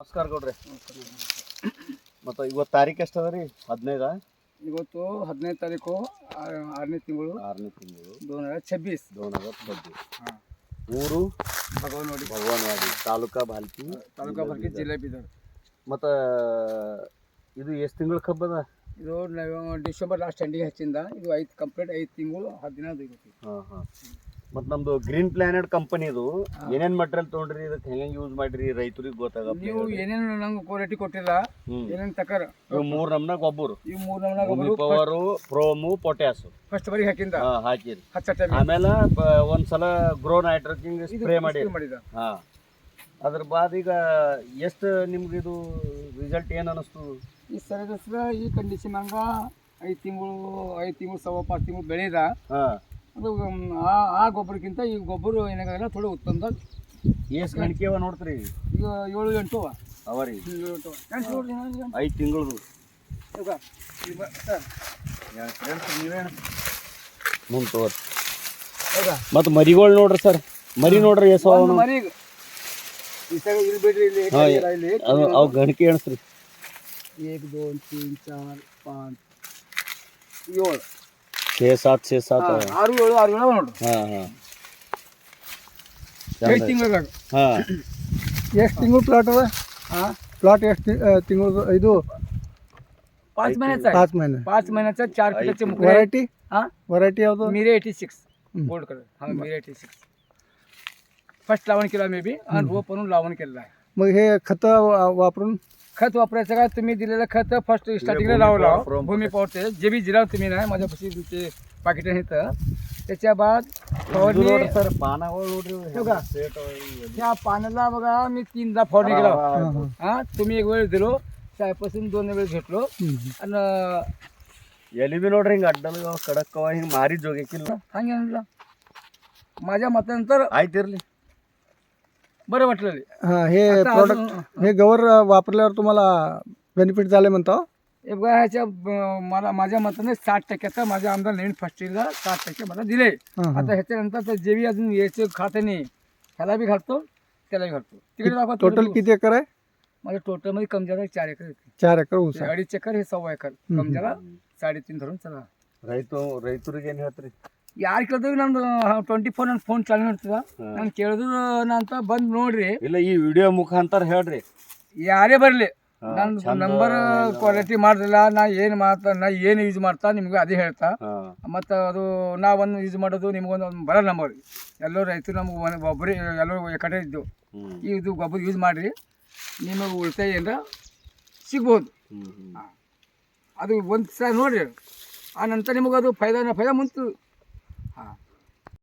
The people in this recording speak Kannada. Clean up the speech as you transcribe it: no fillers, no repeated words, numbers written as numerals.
ನಮಸ್ಕಾರ ಗೌಡ್ರಿ. ಮತ್ತು ಇವತ್ತು ತಾರೀಕು ಎಷ್ಟು ಅದ ರೀ? 15. ಇವತ್ತು 15 ತಾರೀಕು 6ನೇ ತಿಂಗಳು 2026. ಹಾಂ. ಊರು ಭಗವಾನವಾಡಿ ತಾಲೂಕಾ ಭಾಲ್ಕಿ ಜಿಲ್ಲೆ ಬೀದರ್. ಮತ್ತು ಇದು ಎಷ್ಟು ತಿಂಗಳ ಕಬ್ಬದ? ಇದು ಡಿಸೆಂಬರ್ ಲಾಸ್ಟ್ ಎಂಡಿಗೆ ಹಚ್ಚಿಂದ ಇದು 5 ಕಂಪ್ಲೀಟ್ 5 ತಿಂಗಳು 10 ದಿನ ಆಗೈತಿ. ಹಾಂ ಹಾಂ. ಮತ್ತು ನಮ್ಮದು ಗ್ರೀನ್ ಪ್ಲಾನೆಟ್ ಕಂಪನಿದು ಏನೇನು ಮಟೀರಿಯಲ್ ತೊಗೊಂಡ್ರಿ, ಇದಕ್ಕೆ ಹೆಂಗೆ ಯೂಸ್ ಮಾಡಿರಿ ರೈತರಿಗೆ ಗೊತ್ತಾಗಪ್ಪ. ನೀವು ಏನೇನು ನಂಗೆ ಕ್ವಾಲಿಟಿ ಕೊಟ್ಟಿಲ್ಲ, ಏನೇನು ತಕರ ಇವು 3 ನಮ್ನ ಗೊಬ್ಬರು, ಇವು 3 ನಮೂನ ಗೊಬ್ಬರು ಪವರು, ಪ್ರೋಮು, ಪೊಟ್ಯಾಸು ಫಸ್ಟ್ ಬರೀ ಹಾಕಿಂದ ಹಾಕಿರಿ. ಹಚ್ಚ ಆಮೇಲೆ ಒಂದ್ಸಲ ಗ್ರೋ ನೈಟ್ರೋಜಿನ್ ಸ್ಪ್ರೇ ಮಾಡಿದ. ಹಾಂ. ಅದ್ರ ಬಾದ್ ಈಗ ಎಷ್ಟು ನಿಮ್ಗೆ ಇದು ರಿಸಲ್ಟ್ ಏನು ಅನ್ನಿಸ್ತು? ಈ ಸರ ಈ ಕಂಡೀಷನ್ ಹಂಗ 5 ತಿಂಗಳು ಸವಾ 5 ತಿಂಗಳು ಬೆಳೆದ. ಹಾಂ. ಅದು ಆ ಗೊಬ್ಬರಕ್ಕಿಂತ ಈ ಗೊಬ್ಬರ ಏನಾಗಲ್ಲ ಥೋಡೆ ಉತ್ತಮ. ಎಷ್ಟು ಗಣಿಕೆ ಅವ ನೋಡ್ತೀರಿ? ಈಗ 7-8 ಅವ ರೀ. 5 ತಿಂಗಳದು ಮುಂದೆ ತೋರಿ. ಮತ್ತು ಮರಿಗಳು ನೋಡ್ರಿ ಸರ್, ಮರಿ ನೋಡ್ರಿ ಎಷ್ಟು ಮರಿ ಇಲ್ಲಿ ಬಿಡ್ರಿ. ಇಲ್ಲಿ ಅವು ಗಣಿಕೆ ಎಣಿಸ್ರಿ. 1 2 3 4 5 7 6 7 6 7 ನೋಡ್ರಿ. ಹಾಂ ಹಾಂ. 8 ತಿಂಗಳದಾಗ. ಹಾಂ. ಎಷ್ಟು ತಿಂಗಳು ಪ್ಲಾಟ್ ಅದ? ಹಾಂ, ಪ್ಲಾಟ್ ಎಷ್ಟು ತಿಂಗಳು? ಇದು 5 ಮहीने 5 ಮहीन्याचा 4 किलोचे मुकळे. व्हरायटी? हां, व्हरायटी यावं मिरे 86 गोल्ड कलर. हां, मिरे 86 फर्स्ट लावण केला मे बी आणि रोप आणून लावण केलेलं आहे. मग हे खत वापरून खत वापरायचं का? तुम्ही दिलेलं खत फर्स्ट स्टार्टिंगला लावलं भूमी पॉवरचे जे बी दिला तुम्ही ना माझ्यापाशी तुमचे पाकिट आहेत. त्याच्या बाद फवारणी सर पानावर ನೋಡ್ರಿ बघा, त्या पानाला बघा मी 3दा फवारणी केला. हां, तुम्ही एक वेळ दिलो, त्यापासून 2 वेळ घेतलो. आणि ಎಲ್ಲಿ ಬಿ ನೋಡ್ರಿ ಹಿಂಗೆ ಅಡ್ಡಲ್ಗ ಕಡಕ್ಕವ ಹಿಂಗೆ ಮಾರಿ ಜೋಗ್ಯಾಕಿಲ್ಲ. ಹಂಗೆ ಅನ್ನಲ್ಲ, माझ्या मतानंतर ಆಯ್ತಿರ್ಲಿ, बरं वाटलं. हां, हे प्रॉडक्ट हे गवर वापरल्यावर तुम्हाला बेनिफिट झाले म्हणतो. हे बघा, ह्याच्या मला माझ्या मताने 60% माझ्या आमदार नवीन फर्स्टीला 60% मला दिले. आता ह्याच्यानंतर तर जे बी अजून याचे खाते नाही, ह्याला बी घालतो, त्यालाही घालतो. तिकडे दाखवा. टोटल किती एकर आहे? माझ्या टोटलमध्ये कम जादा 4 एकर येते. 4 एकर ऊस आहे. 2.5 एकर हे 1.25 एकर कम जादा 3.5 धरून चला. ರೈತರಿಗೆ ಏನು ಹೇಳ್ತೀರಿ? ಯಾರು ಕೇಳಿದ್ರು ನಮ್ದು 24 ನನ್ನ ಫೋನ್ ಚಾಲು ಇರ್ತದ. ನಾನು ಕೇಳಿದ್ರು ಅಂತ ಬಂದು ನೋಡ್ರಿ. ಇಲ್ಲ, ಈ ವಿಡಿಯೋ ಮುಖಾಂತರ ಹೇಳ್ರಿ. ಯಾರೇ ಬರಲಿ, ನನ್ನ ನಂಬರ್ ಕ್ವಾಲಿಟಿ ಮಾಡಿರಲಿಲ್ಲ, ನಾ ಏನು ಯೂಸ್ ಮಾಡ್ತಾ ನಿಮ್ಗೆ ಅದೇ ಹೇಳ್ತಾ. ಮತ್ತು ಅದು ನಾವೊಂದು ಯೂಸ್ ಮಾಡೋದು ನಿಮ್ಗೊಂದು ಬರೋ ನಂಬರ್. ಎಲ್ಲರೂ ರೈತರು ನಮ್ಗೆ ಒಬ್ಬರೇ ಎಲ್ಲರೂ ಕಡೆ ಇದ್ದು ಇದು ಗೊಬ್ಬರ ಯೂಸ್ ಮಾಡಿರಿ, ನಿಮಗೆ ಉಳಿತಾಯ ಏನಾರ ಸಿಗ್ಬೋದು. ಅದು ಒಂದು ಸಲ ನೋಡಿರಿ, ಆ ನಂತರ ನಿಮಗೆ ಅದು ಫೈದಾ ಮುಂತು